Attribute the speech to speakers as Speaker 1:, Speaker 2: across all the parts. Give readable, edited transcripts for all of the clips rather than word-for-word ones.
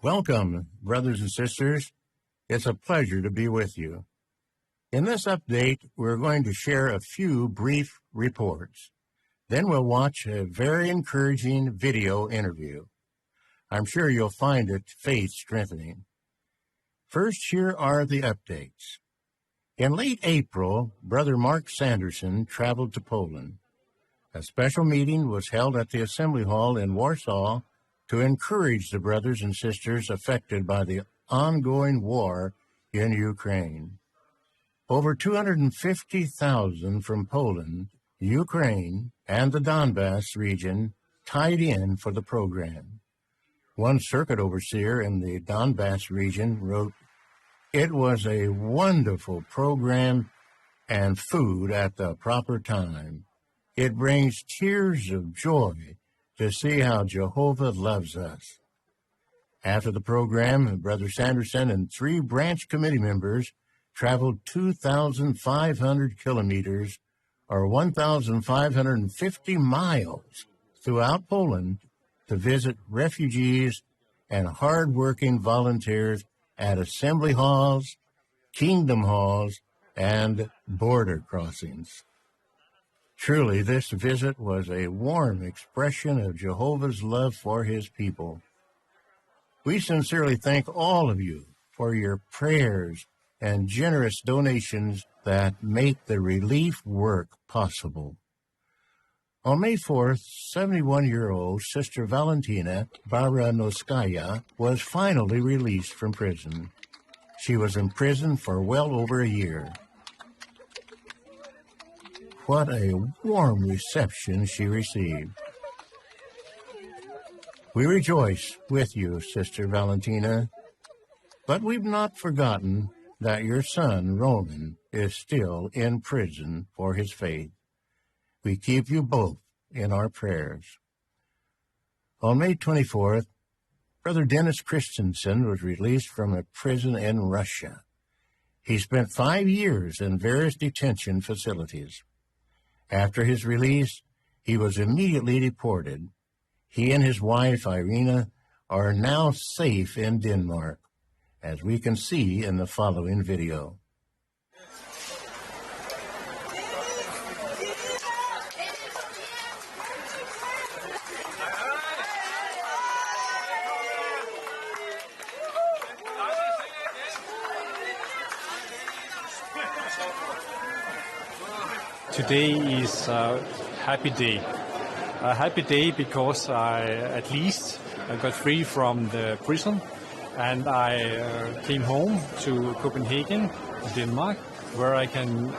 Speaker 1: Welcome, brothers and sisters. It's a pleasure to be with you. In this update, we're going to share a few brief reports. Then we'll watch a very encouraging video interview. I'm sure you'll find it faith-strengthening. First, here are the updates. In late April, Brother Mark Sanderson traveled to Poland. A special meeting was held at the Assembly Hall in Warsaw to encourage the brothers and sisters affected by the ongoing war in Ukraine. Over 250,000 from Poland, Ukraine, and the Donbass region tied in for the program. One circuit overseer in the Donbass region wrote, "It was a wonderful program and food at the proper time. It brings tears of joy to see how Jehovah loves us." After the program, Brother Sanderson and 3 branch committee members traveled 2,500 kilometers or 1,550 miles throughout Poland to visit refugees and hard-working volunteers at assembly halls, kingdom halls, and border crossings. Truly, this visit was a warm expression of Jehovah's love for his people. We sincerely thank all of you for your prayers and generous donations that make the relief work possible. On May 4th, 71-year-old Sister Valentina Baranowskaya was finally released from prison. She was in prison for well over a year. What a warm reception she received. We rejoice with you, Sister Valentina, but we've not forgotten that your son, Roman, is still in prison for his faith. We keep you both in our prayers. On May 24th, Brother Dennis Christensen was released from a prison in Russia. He spent 5 years in various detention facilities. After his release, he was immediately deported. He and his wife, Irina, are now safe in Denmark, as we can see in the following video.
Speaker 2: Today is a happy day. A happy day because I at least got free from the prison and I came home to Copenhagen, Denmark, where I can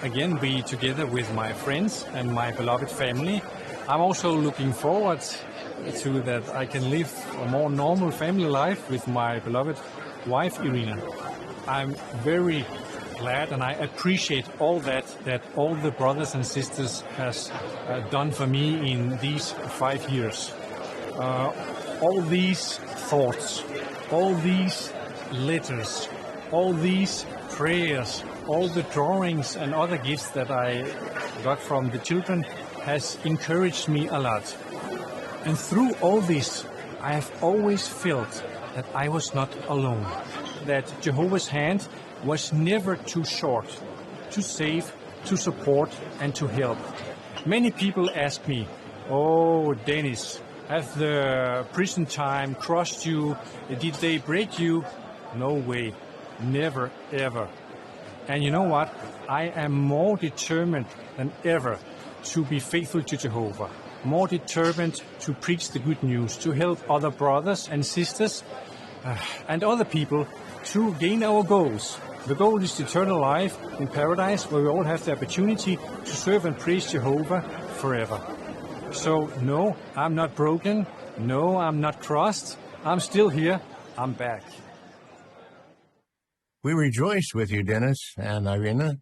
Speaker 2: again be together with my friends and my beloved family. I'm also looking forward to that I can live a more normal family life with my beloved wife Irina. I'm very glad and I appreciate all that all the brothers and sisters has done for me in these 5 years. All these thoughts, all these letters, all these prayers, all the drawings and other gifts that I got from the children has encouraged me a lot. And through all this, I have always felt that I was not alone, that Jehovah's hand was never too short to save, to support, and to help. Many people ask me, "Oh, Dennis, have the prison time crushed you? Did they break you?" No way, never, ever. And you know what? I am more determined than ever to be faithful to Jehovah, more determined to preach the good news, to help other brothers and sisters and other people to gain our goals. The goal is eternal life in paradise, where we all have the opportunity to serve and praise Jehovah forever. So, no, I'm not broken. No, I'm not crossed. I'm still here. I'm back.
Speaker 1: We rejoice with you, Dennis and Irina.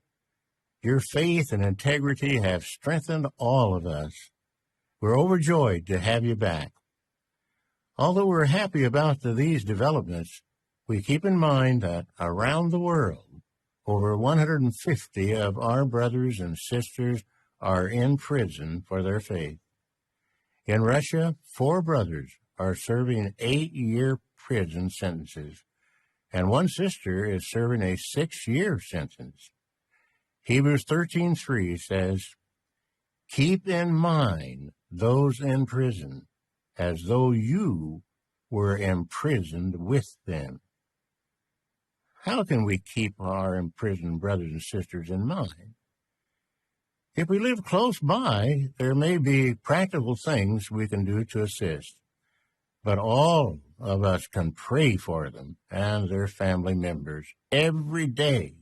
Speaker 1: Your faith and integrity have strengthened all of us. We're overjoyed to have you back. Although we're happy about these developments, we keep in mind that around the world, over 150 of our brothers and sisters are in prison for their faith. In Russia, 4 brothers are serving 8-year prison sentences, and one sister is serving a 6-year sentence. Hebrews 13:3 says, "Keep in mind those in prison, as though you were imprisoned with them." How can we keep our imprisoned brothers and sisters in mind? If we live close by, there may be practical things we can do to assist, but all of us can pray for them and their family members every day.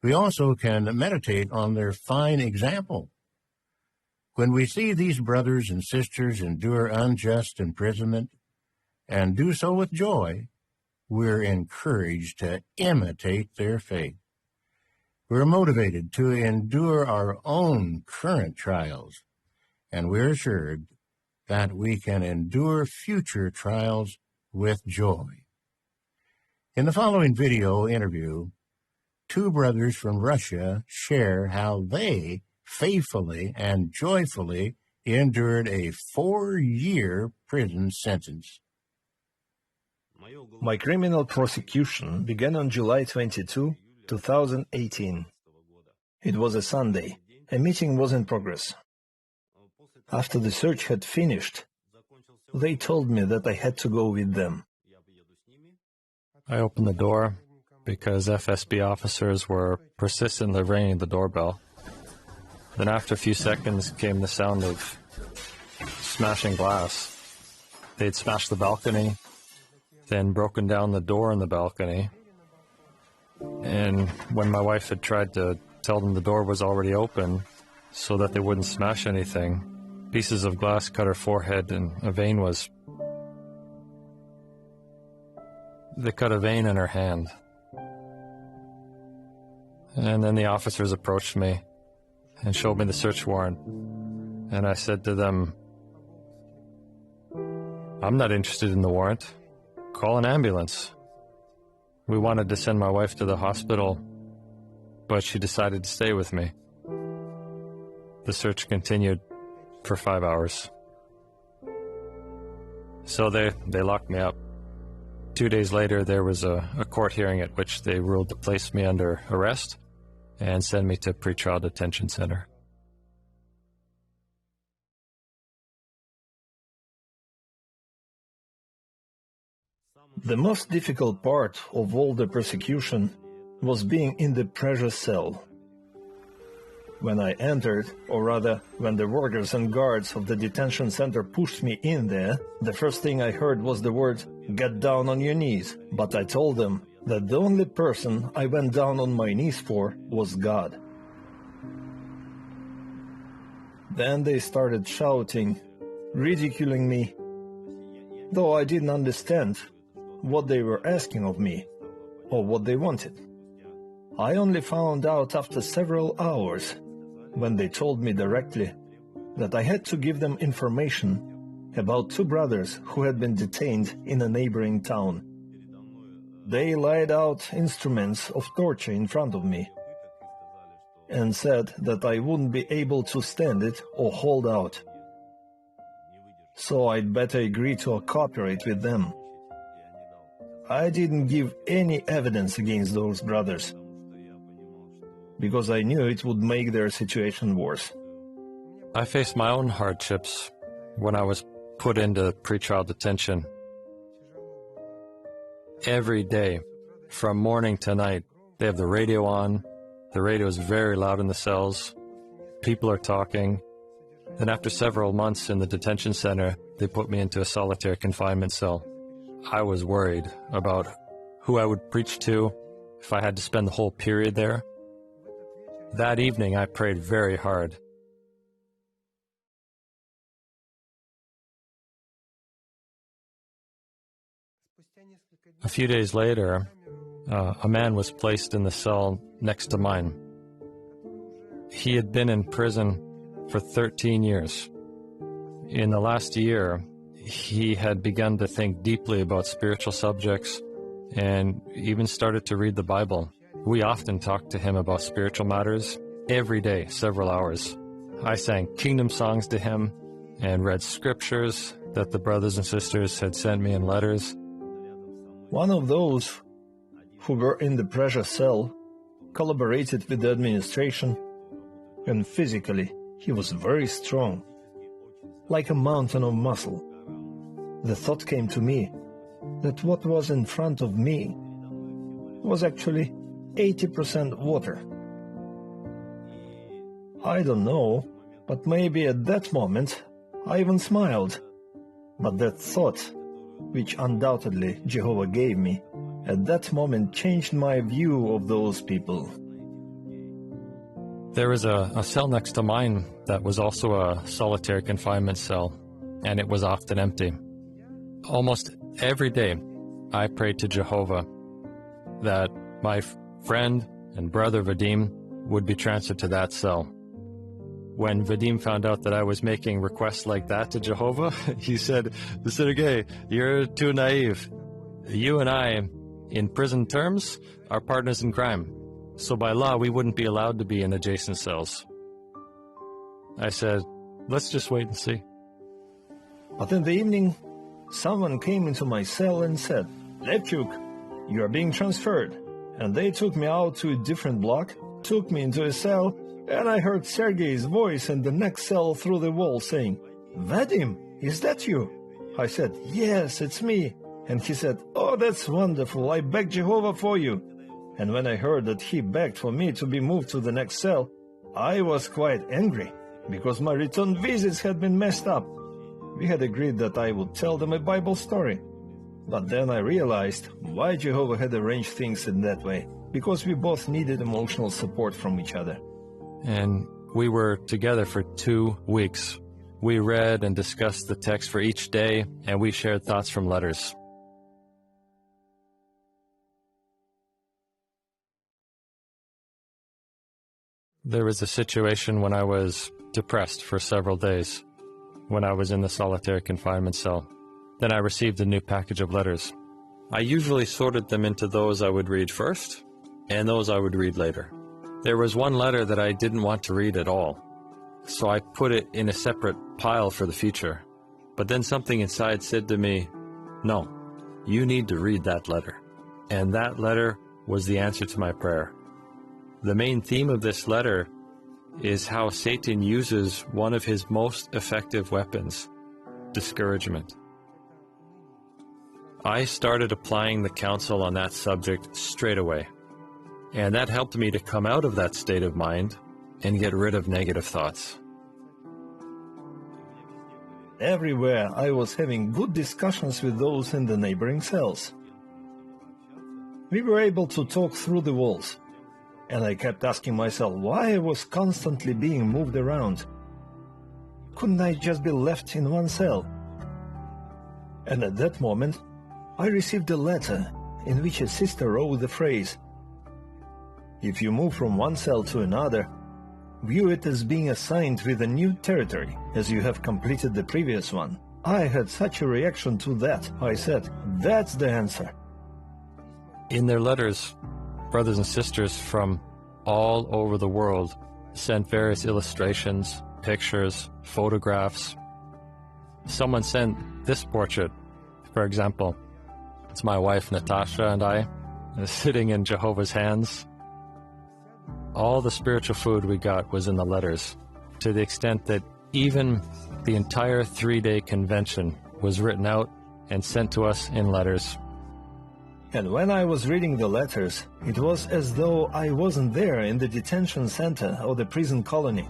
Speaker 1: We also can meditate on their fine example. When we see these brothers and sisters endure unjust imprisonment and do so with joy, we're encouraged to imitate their faith. We're motivated to endure our own current trials, and we're assured that we can endure future trials with joy. In the following video interview, 2 brothers from Russia share how they faithfully and joyfully endured a 4-year prison sentence.
Speaker 3: My criminal prosecution began on July 22, 2018. It was a Sunday. A meeting was in progress. After the search had finished, they told me that I had to go with them.
Speaker 2: I opened the door because FSB officers were persistently ringing the doorbell. Then after a few seconds came the sound of smashing glass. They'd smashed the balcony, then broken down the door in the balcony. And when my wife had tried to tell them the door was already open so that they wouldn't smash anything, pieces of glass cut her forehead and a vein was... They cut a vein in her hand. And then the officers approached me and showed me the search warrant. And I said to them, "I'm not interested in the warrant. Call an ambulance." We wanted to send my wife to the hospital, but she decided to stay with me. The search continued for 5 hours. So they locked me up. 2 days later, there was a court hearing at which they ruled to place me under arrest and send me to pretrial detention center.
Speaker 3: The most difficult part of all the persecution was being in the pressure cell. When I entered, or rather, when the workers and guards of the detention center pushed me in there, the first thing I heard was the word, "Get down on your knees." But I told them that the only person I went down on my knees for was God. Then they started shouting, ridiculing me, though I didn't understand what they were asking of me or what they wanted. I only found out after several hours when they told me directly that I had to give them information about 2 brothers who had been detained in a neighboring town. They laid out instruments of torture in front of me and said that I wouldn't be able to stand it or hold out. So I'd better agree to cooperate with them. I didn't give any evidence against those brothers, because I knew it would make their situation worse.
Speaker 2: I faced my own hardships when I was put into pretrial detention. Every day, from morning to night, they have the radio on. The radio is very loud in the cells. People are talking. Then after several months in the detention center, they put me into a solitary confinement cell. I was worried about who I would preach to if I had to spend the whole period there. That evening, I prayed very hard. A few days later, a man was placed in the cell next to mine. He had been in prison for 13 years. In the last year, he had begun to think deeply about spiritual subjects and even started to read the Bible. We often talked to him about spiritual matters every day, several hours. I sang kingdom songs to him and read scriptures that the brothers and sisters had sent me in letters.
Speaker 3: One of those who were in the pressure cell collaborated with the administration, and physically he was very strong, like a mountain of muscle. The thought came to me that what was in front of me was actually 80% water. I don't know, but maybe at that moment I even smiled. But that thought, which undoubtedly Jehovah gave me, at that moment changed my view of those people.
Speaker 2: There was a cell next to mine that was also a solitary confinement cell, and it was often empty. Almost every day, I prayed to Jehovah that my friend and brother Vadim would be transferred to that cell. When Vadim found out that I was making requests like that to Jehovah, he said, "Sergei, you're too naive. You and I, in prison terms, are partners in crime. So by law, we wouldn't be allowed to be in adjacent cells." I said, "Let's just wait and see."
Speaker 3: But in the evening, someone came into my cell and said, "Lepchuk, you are being transferred." And they took me out to a different block, took me into a cell, and I heard Sergei's voice in the next cell through the wall saying, "Vadim, is that you?" I said, "Yes, it's me." And he said, "Oh, that's wonderful. I begged Jehovah for you." And when I heard that he begged for me to be moved to the next cell, I was quite angry, because my return visits had been messed up. We had agreed that I would tell them a Bible story. But then I realized why Jehovah had arranged things in that way, because we both needed emotional support from each other.
Speaker 2: And we were together for 2 weeks. We read and discussed the text for each day, and we shared thoughts from letters. There was a situation when I was depressed for several days, when I was in the solitary confinement cell. Then I received a new package of letters. I usually sorted them into those I would read first, and those I would read later. There was one letter that I didn't want to read at all, so I put it in a separate pile for the future. But then something inside said to me, "No, you need to read that letter." And that letter was the answer to my prayer. The main theme of this letter is how Satan uses one of his most effective weapons, discouragement. I started applying the counsel on that subject straight away, and that helped me to come out of that state of mind and get rid of negative thoughts.
Speaker 3: Everywhere I was having good discussions with those in the neighboring cells. We were able to talk through the walls, and I kept asking myself why I was constantly being moved around. Couldn't I just be left in one cell? And at that moment, I received a letter in which a sister wrote the phrase, "If you move from one cell to another, view it as being assigned with a new territory, as you have completed the previous one." I had such a reaction to that. I said, "That's the answer."
Speaker 2: In their letters, brothers and sisters from all over the world sent various illustrations, pictures, photographs. Someone sent this portrait, for example. It's my wife Natasha and I sitting in Jehovah's hands. All the spiritual food we got was in the letters, to the extent that even the entire 3-day convention was written out and sent to us in letters.
Speaker 3: And when I was reading the letters, it was as though I wasn't there in the detention center or the prison colony.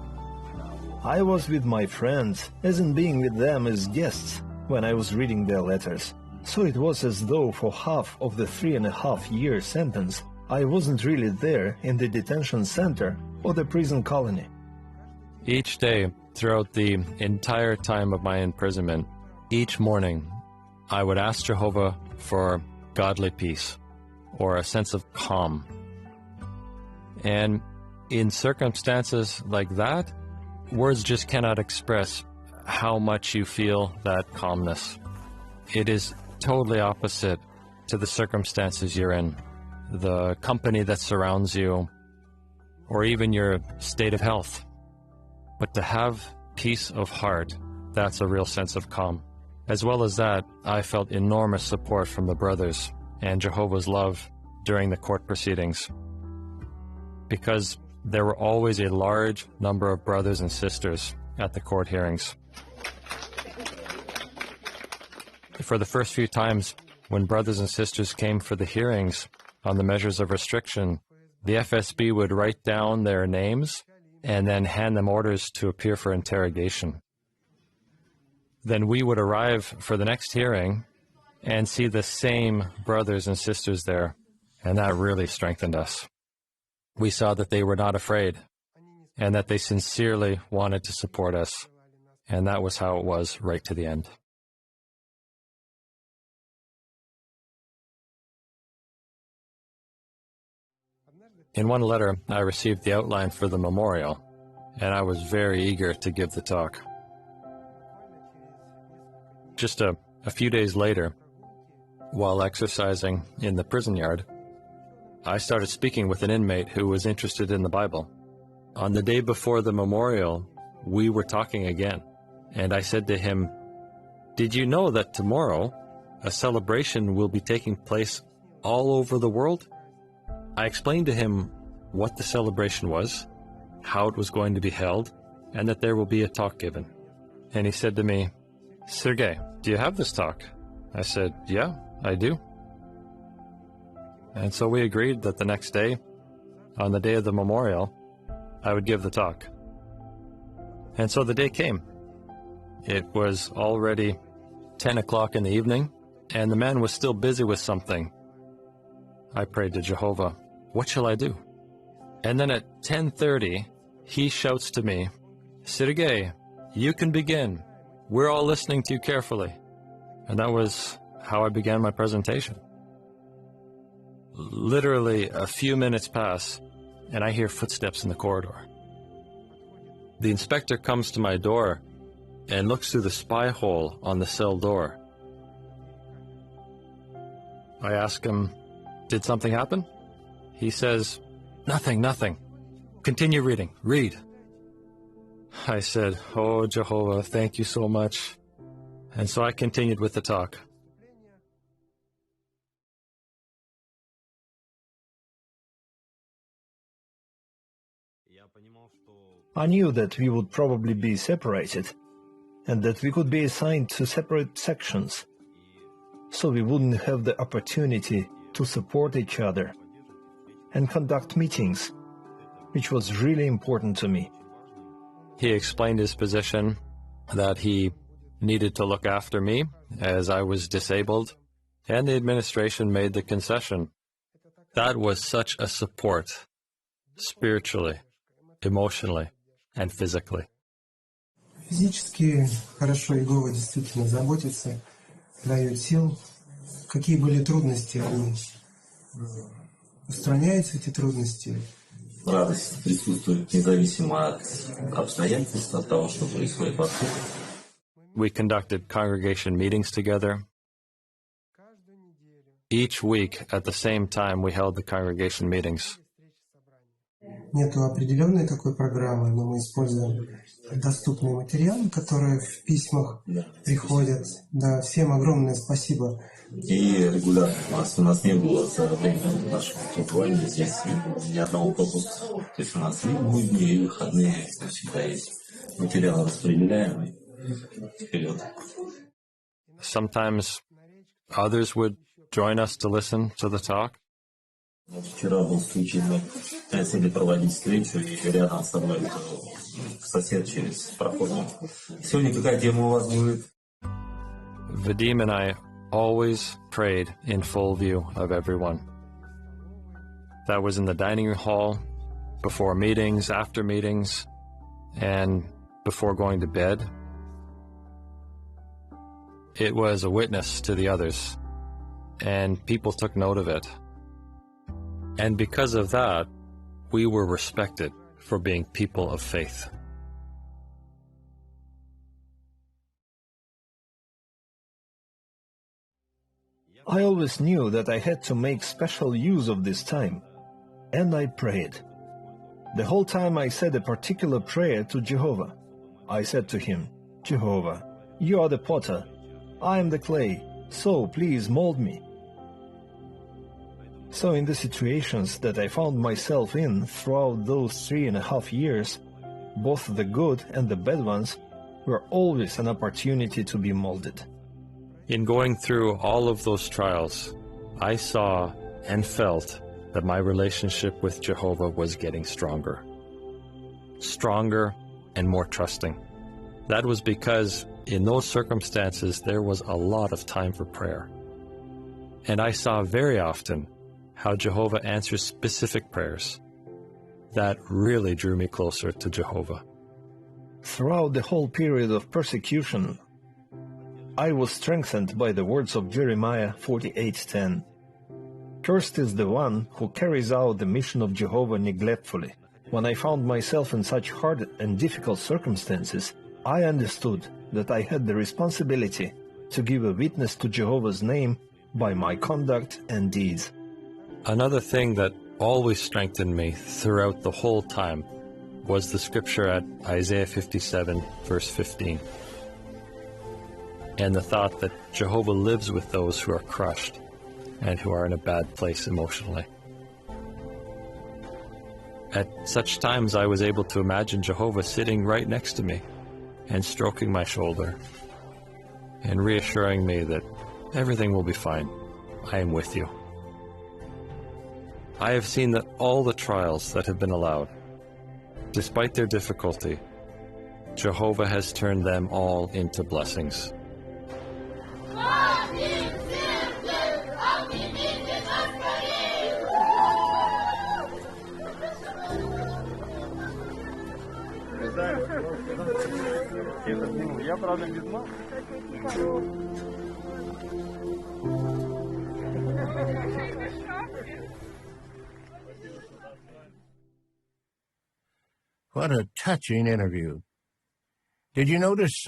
Speaker 3: I was with my friends, as in being with them as guests, when I was reading their letters. So it was as though for half of the 3.5-year sentence, I wasn't really there in the detention center or the prison colony.
Speaker 2: Each day, throughout the entire time of my imprisonment, each morning, I would ask Jehovah for godly peace, or a sense of calm. And in circumstances like that, words just cannot express how much you feel that calmness. It is totally opposite to the circumstances you're in, the company that surrounds you, or even your state of health. But to have peace of heart, that's a real sense of calm. As well as that, I felt enormous support from the brothers and Jehovah's love during the court proceedings, because there were always a large number of brothers and sisters at the court hearings. For the first few times when brothers and sisters came for the hearings on the measures of restriction, the FSB would write down their names and then hand them orders to appear for interrogation. Then we would arrive for the next hearing and see the same brothers and sisters there, and that really strengthened us. We saw that they were not afraid and that they sincerely wanted to support us, and that was how it was right to the end. In one letter, I received the outline for the memorial, and I was very eager to give the talk. Just a few days later, while exercising in the prison yard, I started speaking with an inmate who was interested in the Bible. On the day before the memorial, we were talking again, and I said to him, "Did you know that tomorrow a celebration will be taking place all over the world?" I explained to him what the celebration was, how it was going to be held, and that there will be a talk given. And he said to me, "Sergey, do you have this talk?" I said, "Yeah, I do." And so we agreed that the next day, on the day of the memorial, I would give the talk. And so the day came. It was already 10 o'clock in the evening, and the man was still busy with something. I prayed to Jehovah, "What shall I do?" And then at 10:30, he shouts to me, "Sergey, you can begin. We're all listening to you carefully." And that was how I began my presentation. Literally a few minutes pass, and I hear footsteps in the corridor. The inspector comes to my door and looks through the spy hole on the cell door. I ask him, "Did something happen?" He says, Nothing. Continue reading. Read." I said, "Oh, Jehovah, thank you so much." And so I continued with the talk.
Speaker 3: I knew that we would probably be separated, and that we could be assigned to separate sections, so we wouldn't have the opportunity to support each other and conduct meetings, which was really important to me.
Speaker 2: He explained his position, that he needed to look after me as I was disabled, and the administration made the concession. That was such a support, spiritually, emotionally, and physically.
Speaker 4: Физически хорошо Иегова действительно заботится, дает сил. Какие были трудности, они устраняются, эти трудности.
Speaker 5: Радость присутствует независимо от обстоятельств, от того, что происходит вокруг.
Speaker 2: We conducted congregation meetings together. Each week, at the same time, we held the congregation meetings.
Speaker 4: Нету определенной такой программы, но мы используем доступные материалы, которые в письмах приходят. Да, всем огромное спасибо.
Speaker 5: И регулярно. У нас не было за время нашего пребывания здесь ни одного пропуска. То есть у нас и будни, и выходные всегда есть материал распределяемый. Вперед.
Speaker 2: Sometimes others would join us to listen to the talk.
Speaker 5: Вчера был случай, мы хотели проводить встречу, и рядом со мной сосед через проходник. Сегодня какая тема у вас будет?
Speaker 2: Vadim and I always prayed in full view of everyone. That was in the dining hall, before meetings, after meetings, and before going to bed. It was a witness to the others, and people took note of it. And because of that, we were respected for being people of faith.
Speaker 3: I always knew that I had to make special use of this time, and I prayed. The whole time I said a particular prayer to Jehovah. I said to him, "Jehovah, you are the potter, I am the clay, so please mold me." So in the situations that I found myself in throughout those 3.5 years, both the good and the bad ones were always an opportunity to be molded.
Speaker 6: In going through all of those trials, I saw and felt that my relationship with Jehovah was getting stronger. Stronger and more trusting. That was because in those circumstances there was a lot of time for prayer. And I saw very often how Jehovah answers specific prayers. That really drew me closer to Jehovah.
Speaker 3: Throughout the whole period of persecution, I was strengthened by the words of Jeremiah 48:10. Cursed is the one who carries out the mission of Jehovah neglectfully. When I found myself in such hard and difficult circumstances, I understood that I had the responsibility to give a witness to Jehovah's name by my conduct and deeds.
Speaker 6: Another thing that always strengthened me throughout the whole time was the scripture at Isaiah 57, verse 15. And the thought that Jehovah lives with those who are crushed and who are in a bad place emotionally. At such times I was able to imagine Jehovah sitting right next to me and stroking my shoulder and reassuring me that everything will be fine. I am with you. I have seen that all the trials that have been allowed, despite their difficulty, Jehovah has turned them all into blessings.
Speaker 1: What a touching interview. Did you notice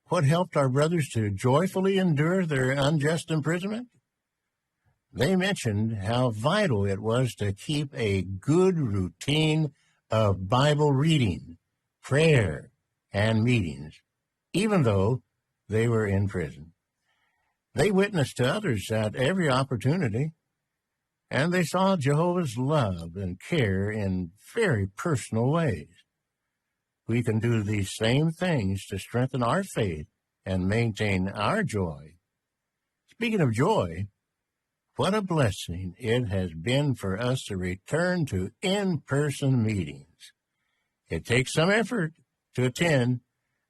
Speaker 1: what helped our brothers to joyfully endure their unjust imprisonment? They mentioned how vital it was to keep a good routine of Bible reading, prayer, and meetings, even though they were in prison. They witnessed to others at every opportunity, and they saw Jehovah's love and care in very personal ways. We can do these same things to strengthen our faith and maintain our joy. Speaking of joy, what a blessing it has been for us to return to in-person meetings. It takes some effort to attend,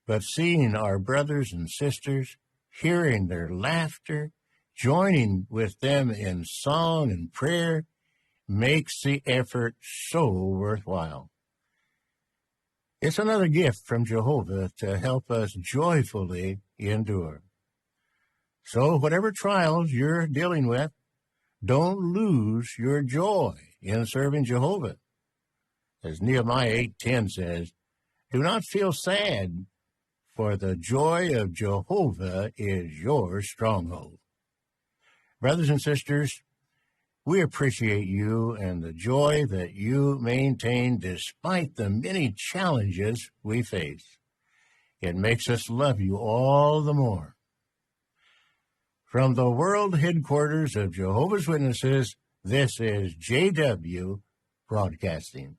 Speaker 1: but seeing our brothers and sisters, hearing their laughter, joining with them in song and prayer makes the effort so worthwhile. It's another gift from Jehovah to help us joyfully endure. So whatever trials you're dealing with, don't lose your joy in serving Jehovah. As Nehemiah 8:10 says, do not feel sad, for the joy of Jehovah is your stronghold. Brothers and sisters, we appreciate you and the joy that you maintain despite the many challenges we face. It makes us love you all the more. From the world headquarters of Jehovah's Witnesses, this is JW Broadcasting.